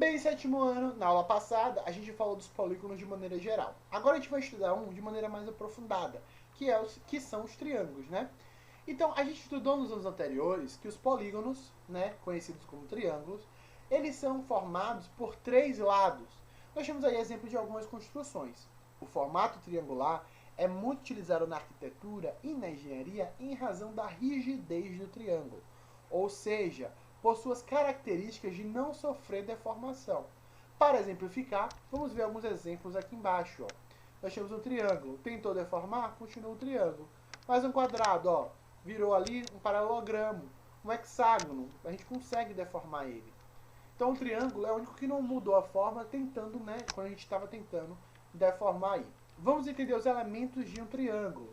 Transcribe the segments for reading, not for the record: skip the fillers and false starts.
Desde o sétimo ano, na aula passada, a gente falou dos polígonos de maneira geral. Agora a gente vai estudar um de maneira mais aprofundada, que são os triângulos, né? Então, a gente estudou nos anos anteriores que os polígonos, né, conhecidos como triângulos, eles são formados por três lados. Nós temos aí exemplo de algumas construções. O formato triangular é muito utilizado na arquitetura e na engenharia em razão da rigidez do triângulo, ou seja, por suas características de não sofrer deformação. Para exemplificar, vamos ver alguns exemplos aqui embaixo. Ó. Nós temos um triângulo, tentou deformar, continua um triângulo. Mais um quadrado, ó, virou ali um paralelogramo, um hexágono, a gente consegue deformar ele. Então o triângulo é o único que não mudou a forma, tentando, né, quando a gente estava tentando deformar aí. Vamos entender os elementos de um triângulo.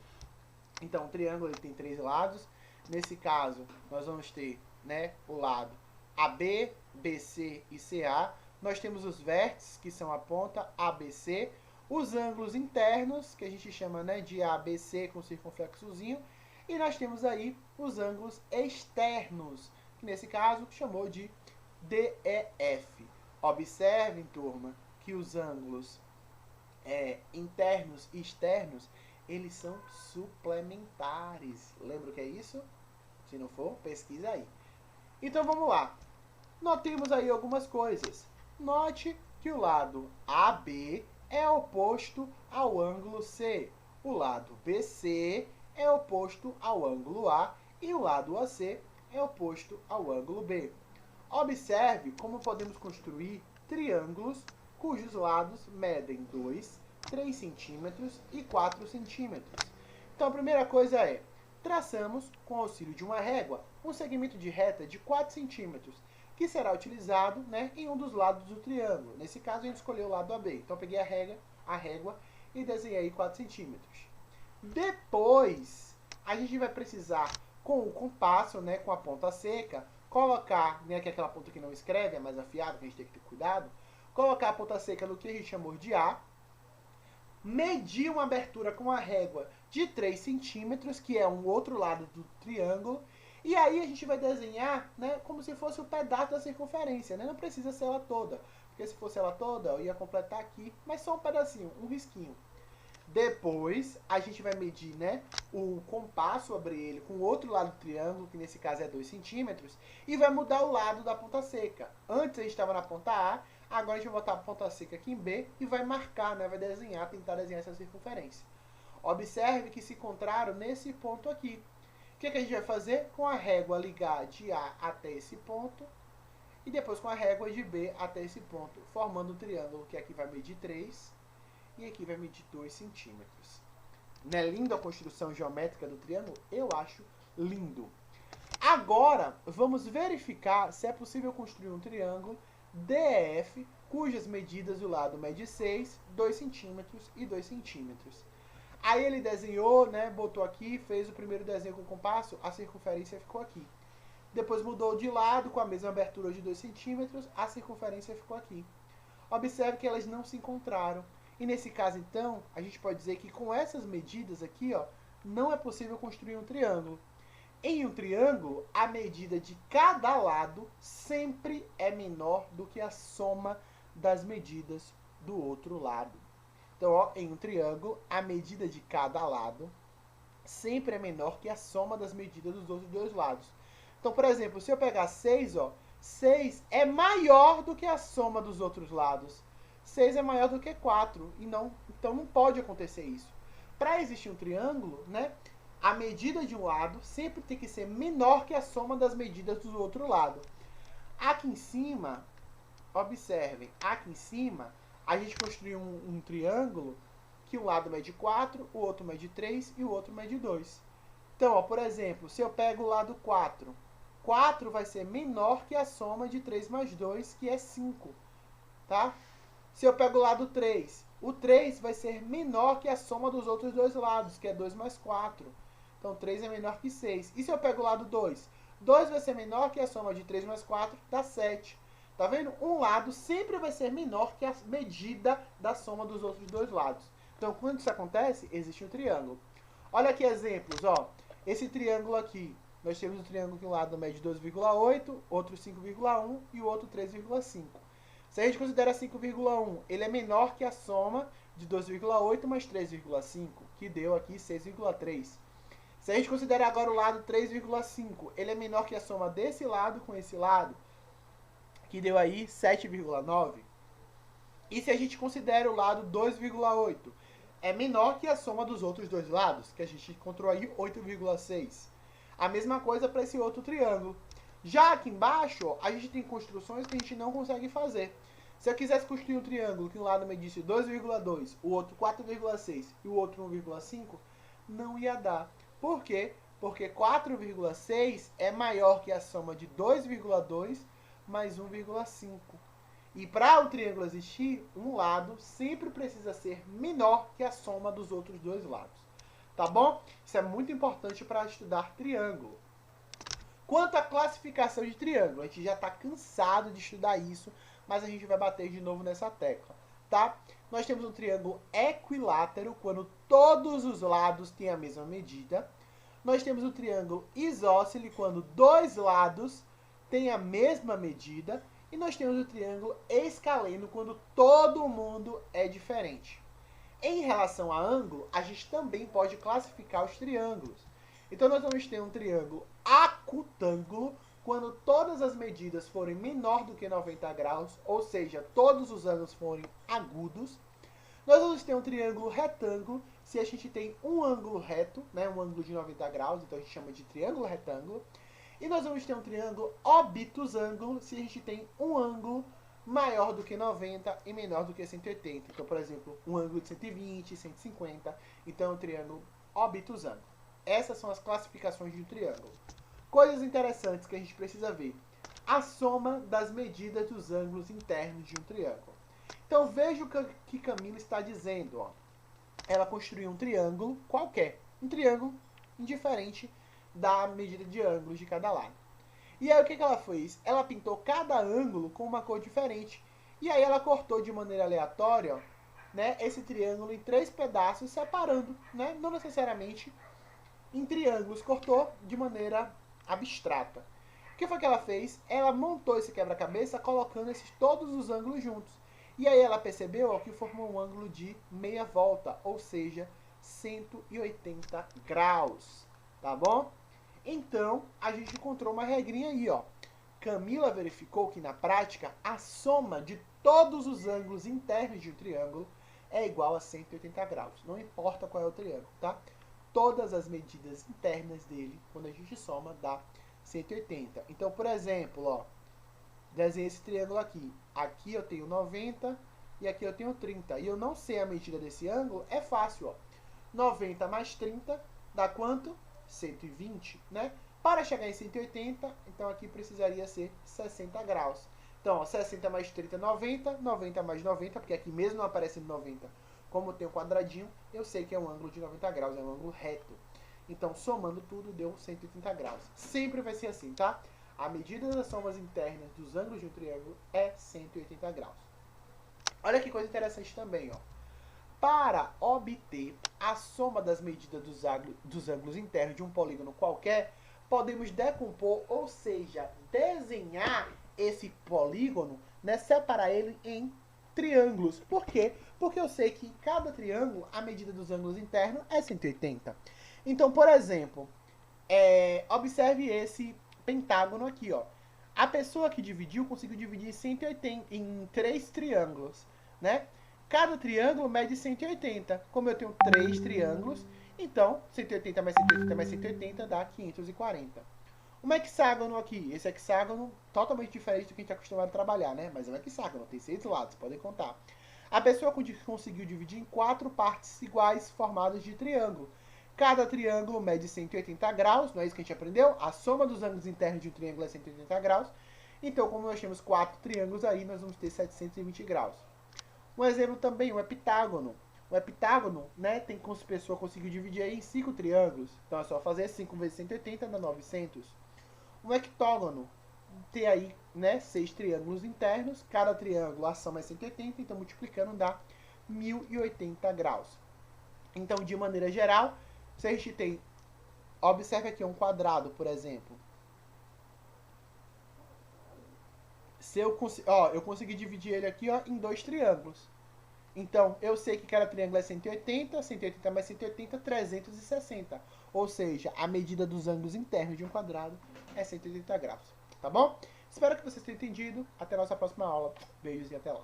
Então o triângulo ele tem três lados. Nesse caso, nós vamos ter, né, o lado AB, BC e CA. Nós temos os vértices, que são a ponta ABC, os ângulos internos, que a gente chama, né, de ABC com circunflexozinho, e nós temos aí os ângulos externos, que nesse caso chamou de DEF. Observem, turma, que os ângulos internos e externos, eles são suplementares. Lembra o que é isso? Se não for, pesquisa aí. Então vamos lá. Notemos aí algumas coisas. Note que o lado AB é oposto ao ângulo C. O lado BC é oposto ao ângulo A e o lado AC é oposto ao ângulo B. Observe como podemos construir triângulos cujos lados medem 2, 3 centímetros e 4 centímetros. Então a primeira coisa é, traçamos, com o auxílio de uma régua, um segmento de reta de 4 centímetros, que será utilizado, né, em um dos lados do triângulo. Nesse caso, a gente escolheu o lado AB. Então, eu peguei a régua e desenhei 4 centímetros. Depois, a gente vai precisar, com o compasso, né, com a ponta seca, colocar, né, que é aquela ponta que não escreve, é mais afiada, que a gente tem que ter cuidado, colocar a ponta seca no que a gente chamou de A, medir uma abertura com a régua de 3 centímetros, que é um outro lado do triângulo, e aí a gente vai desenhar, né, como se fosse um pedaço da circunferência, né? Não precisa ser ela toda, porque se fosse ela toda, eu ia completar aqui, mas só um pedacinho, um risquinho. Depois, a gente vai medir, né, o compasso, abrir ele com o outro lado do triângulo, que nesse caso é 2 centímetros, e vai mudar o lado da ponta seca. Antes a gente estava na ponta A, agora a gente vai botar a ponta seca aqui em B e vai marcar, né, vai desenhar, tentar desenhar essa circunferência. Observe que se encontraram nesse ponto aqui. O que a gente vai fazer? Com a régua ligar de A até esse ponto e depois com a régua de B até esse ponto, formando um triângulo que aqui vai medir 3 e aqui vai medir 2 centímetros. Não é lindo a construção geométrica do triângulo? Eu acho lindo. Agora, vamos verificar se é possível construir um triângulo DEF, cujas medidas do lado mede 6, 2 centímetros e 2 centímetros. Aí ele desenhou, né, botou aqui, fez o primeiro desenho com o compasso, a circunferência ficou aqui. Depois mudou de lado, com a mesma abertura de 2 centímetros, a circunferência ficou aqui. Observe que elas não se encontraram. E nesse caso, então, a gente pode dizer que com essas medidas aqui, ó, não é possível construir um triângulo. Em um triângulo, a medida de cada lado sempre é menor do que a soma das medidas do outro lado. Então, ó, em um triângulo, a medida de cada lado sempre é menor que a soma das medidas dos outros dois lados. Então, por exemplo, se eu pegar 6, ó, 6 é maior do que a soma dos outros lados. 6 é maior do que 4. Então não pode acontecer isso. Para existir um triângulo, né, a medida de um lado sempre tem que ser menor que a soma das medidas do outro lado. Aqui em cima, observem, aqui em cima, a gente construiu um triângulo que um lado mede 4, o outro mede 3 e o outro mede 2. Então, ó, por exemplo, se eu pego o lado 4, 4 vai ser menor que a soma de 3 mais 2, que é 5. Tá? Se eu pego o lado 3, o 3 vai ser menor que a soma dos outros dois lados, que é 2 mais 4. Então, 3 é menor que 6. E se eu pego o lado 2? 2 vai ser menor que a soma de 3 mais 4, dá 7. Tá vendo? Um lado sempre vai ser menor que a medida da soma dos outros dois lados. Então, quando isso acontece, existe um triângulo. Olha aqui exemplos, ó. Esse triângulo aqui, nós temos um triângulo que um lado mede 2,8, outro 5,1 e o outro 3,5. Se a gente considera 5,1, ele é menor que a soma de 2,8 mais 3,5, que deu aqui 6,3. Se a gente considera agora o lado 3,5, ele é menor que a soma desse lado com esse lado, que deu aí 7,9. E se a gente considera o lado 2,8, é menor que a soma dos outros dois lados, que a gente encontrou aí 8,6. A mesma coisa para esse outro triângulo. Já aqui embaixo, ó, a gente tem construções que a gente não consegue fazer. Se eu quisesse construir um triângulo que um lado medisse 2,2, o outro 4,6 e o outro 1,5, não ia dar. Por quê? Porque 4,6 é maior que a soma de 2,2 mais 1,5. E para o triângulo existir, um lado sempre precisa ser menor que a soma dos outros dois lados. Tá bom? Isso é muito importante para estudar triângulo. Quanto à classificação de triângulo, a gente já está cansado de estudar isso, mas a gente vai bater de novo nessa tecla, tá? Nós temos um triângulo equilátero, quando todos os lados têm a mesma medida. Nós temos o triângulo isósceles, quando dois lados têm a mesma medida. E nós temos o triângulo escaleno, quando todo mundo é diferente. Em relação a ângulo, a gente também pode classificar os triângulos. Então, nós vamos ter um triângulo acutângulo, quando todas as medidas forem menor do que 90 graus, ou seja, todos os ângulos forem agudos. Nós vamos ter um triângulo retângulo, se a gente tem um ângulo reto, né, um ângulo de 90 graus, então a gente chama de triângulo retângulo. E nós vamos ter um triângulo obtusângulo, se a gente tem um ângulo maior do que 90 e menor do que 180. Então, por exemplo, um ângulo de 120, 150. Então, é um triângulo obtusângulo. Essas são as classificações de um triângulo. Coisas interessantes que a gente precisa ver. A soma das medidas dos ângulos internos de um triângulo. Então, veja o que Camila está dizendo. Ó. Ela construiu um triângulo qualquer. Um triângulo indiferente da medida de ângulos de cada lado. E aí o que ela fez? Ela pintou cada ângulo com uma cor diferente. E aí ela cortou de maneira aleatória, né, esse triângulo em 3 pedaços, separando, né, não necessariamente em triângulos, cortou de maneira abstrata. O que foi que ela fez? Ela montou esse quebra-cabeça colocando todos os ângulos juntos. E aí ela percebeu ó, que formou um ângulo de meia volta, ou seja, 180 graus. Tá bom? Então, a gente encontrou uma regrinha aí, ó. Camila verificou que, na prática, a soma de todos os ângulos internos de um triângulo é igual a 180 graus. Não importa qual é o triângulo, tá? Todas as medidas internas dele, quando a gente soma, dá 180. Então, por exemplo, ó, desenhei esse triângulo aqui. Aqui eu tenho 90 e aqui eu tenho 30. E eu não sei a medida desse ângulo, é fácil, ó. 90 mais 30 dá quanto? 120, né? Para chegar em 180, então aqui precisaria ser 60 graus. Então, ó, 60 mais 30, 90. 90 mais 90, porque aqui mesmo não aparece 90. Como tem um quadradinho, eu sei que é um ângulo de 90 graus, é um ângulo reto. Então, somando tudo, deu 180 graus. Sempre vai ser assim, tá? A medida das somas internas dos ângulos de um triângulo é 180 graus. Olha que coisa interessante também, ó. Para obter a soma das medidas dos ângulos internos de um polígono qualquer, podemos decompor, ou seja, desenhar esse polígono, né, separar ele em triângulos. Por quê? Porque eu sei que cada triângulo, a medida dos ângulos internos é 180. Então, por exemplo, observe esse pentágono aqui, ó. A pessoa que dividiu conseguiu dividir 180 em 3 triângulos, né? Cada triângulo mede 180. Como eu tenho 3 triângulos, então 180 mais 180 mais 180 dá 540. Um hexágono aqui. Esse hexágono totalmente diferente do que a gente é acostumado a trabalhar, né? Mas é um hexágono, tem 6 lados, podem contar. A pessoa conseguiu dividir em 4 partes iguais formadas de triângulo. Cada triângulo mede 180 graus, não é isso que a gente aprendeu? A soma dos ângulos internos de um triângulo é 180 graus. Então, como nós temos 4 triângulos aí, nós vamos ter 720 graus. Um exemplo também, um heptágono. O heptágono, né, tem como a pessoa conseguiu dividir aí em 5 triângulos. Então é só fazer 5 vezes 180 dá 900. Um hectógono tem aí, né, 6 triângulos internos. Cada triângulo, a soma é 180, então multiplicando dá 1080 graus. Então, de maneira geral, se a gente tem, observe aqui um quadrado, por exemplo. Se eu, eu consegui dividir ele aqui, ó, em dois triângulos. Então, eu sei que cada triângulo é 180, 180 mais 180, 360. Ou seja, a medida dos ângulos internos de um quadrado é 180 graus. Tá bom? Espero que vocês tenham entendido. Até a nossa próxima aula. Beijos e até lá.